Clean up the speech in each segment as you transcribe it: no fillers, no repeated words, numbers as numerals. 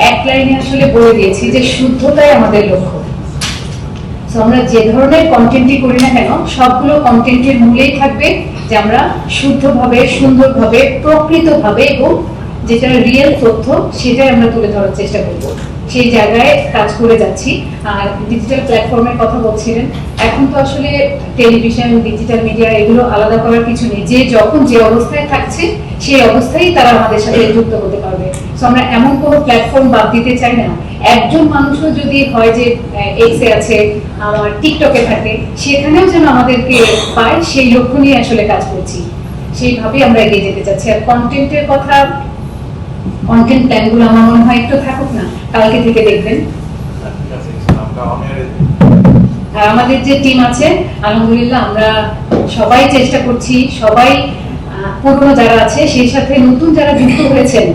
এক লাইনে আসলে বলে দিয়েছি যে শুদ্ধতাই আমাদের লক্ষ্য। আমরা যে ধরনের কন্টেন্টই করি না কেন, সবগুলো কন্টেন্টের মূলেই থাকবে যে আমরা শুদ্ধভাবে, সুন্দরভাবে, প্রকৃতভাবে এবং যেটা রিয়েল তথ্য সেটাই আমরা তুলে ধরার চেষ্টা করব। সেই জায়গায় কাজ করে যাচ্ছি। আর ডিজিটাল প্ল্যাটফর্মের কথা বলছিলেন, এখন তো আসলে টেলিভিশন, ডিজিটাল মিডিয়া এগুলো আলাদা করার কিছু নেই। যে যখন যে অবস্থায় থাকছে সেই অবস্থায় তারা আমাদের সাথে যুক্ত হতে পারবে। তো আমরা এমন কোনো প্ল্যাটফর্ম বাদ দিতে চাই না। একজন মানুষও যদি হয় যে এক্সে আছে, আমার টিকটকে থাকে, সেখানেও যেন আমাদেরকে পায়, সেই লক্ষ্য নিয়ে আসলে কাজ করছি। সেইভাবেই আমরা এগিয়ে যেতে চাচ্ছি। আর কন্টেন্টের কথা, কন্টেন্ট প্ল্যানগুলো আমার মনে হয় একটু থাকুক না, কালকে থেকে দেখবেন। আর আমাদের যে টিম আছে, আলহামদুলিল্লাহ আমরা সবাই চেষ্টা করছি, সবাই পুরনো যারা আছে সেই সাথে নতুন যারা যুক্ত হয়েছেন,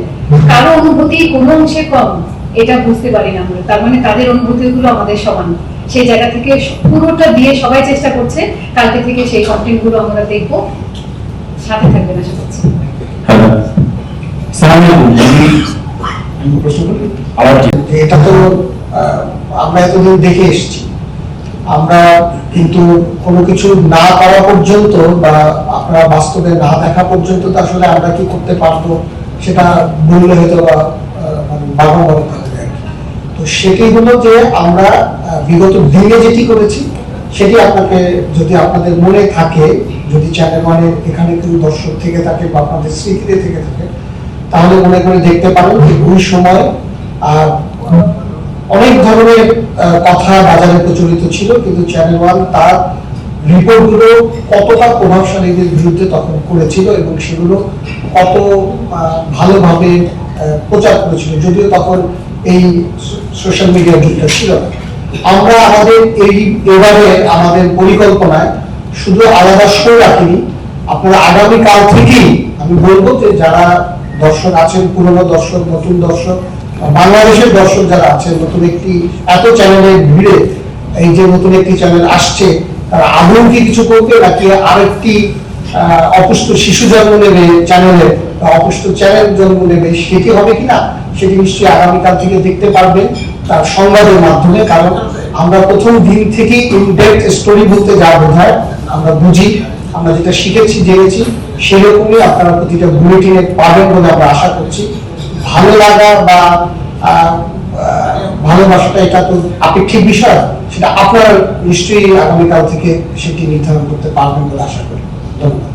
কারো অনুভূতি কোনো অংশে কম এটা বুঝতে পারি না আমরা। তার মানে তাদের অনুভূতিগুলো আমাদের সমান। সেই জায়গা থেকে পুরোটা দিয়ে সবাই চেষ্টা করছে। কালকে থেকে সেই কন্টেন্টগুলো আমরা দেখবো। সাথে থাকবেন আশা করছি। এটা তো আমরা এতদিন দেখে এসেছি। আমরা কিন্তু কোনো কিছু না করা পর্যন্ত বা আপনারা বাস্তবে না দেখা পর্যন্ত তো আসলে আমরা কি করতে পারবো সেটা বললে হয়তো বাবা বলতে হবে। তো সেটি হলো যে আমরা বিগত দিনে যেটি করেছি সেটি আপনাকে, যদি আপনাদের মনে থাকে, যদি চ্যানেল ওয়ানের এখানে কেউ দর্শক থেকে থাকে বা আপনাদের স্মৃতিতে থেকে থাকে, তাহলে মনে করে দেখতে পারেন যে ওই সময় অনেক ধরনের কথা বাজারে প্রচলিত ছিল, কিন্তু চ্যানেল ওয়ান তার রিপোর্টগুলো কতটা প্রভাবশালীদের বিরুদ্ধে তখন করেছিল এবং সেগুলো কত ভালোভাবে প্রচার করেছিল, যদিও তখন এই সোশ্যাল মিডিয়া যুগটা ছিল না। আমরা আমাদের এবারে আমাদের পরিকল্পনায় শুধু আলাদা শো রাখিনি। আপনারা আগামীকাল থেকেই, আমি বলবো যে যারা দর্শক আছেন, পুরনো দর্শক, নতুন দর্শক, বাংলাদেশের দর্শক যারা আছেন, নতুন একটি এত চ্যানেলের ভিড়ে এই যে নতুন একটি চ্যানেল আসছে, তারা আদৌ কি কিছু করবে নাকি আরেকটি অপুষ্ট শিশু জন্ম নেবে চ্যানেলে, অপুষ্ট চ্যানেল জন্ম নেবে, সেটি হবে কিনা সেটি নিশ্চয়ই আগামীকাল থেকে দেখতে পারবেন তার সংবাদের মাধ্যমে। কারণ আমরা প্রথম দিন থেকেই ইনডেপথ স্টোরি বলতে যা বোঝায় আমরা বুঝি, আমরা যেটা শিখেছি, জেনেছি, সেরকমই আপনারা প্রতিটা বুলেটিনে পাবেন বলে আমরা আশা করছি। ভালো লাগা বা ভালোবাসাটা এটা তো আপেক্ষিক বিষয়, সেটা আপনারা নিশ্চয়ই আগামীকাল থেকে সেটি নির্ধারণ করতে পারবেন বলে আশা করি। ধন্যবাদ।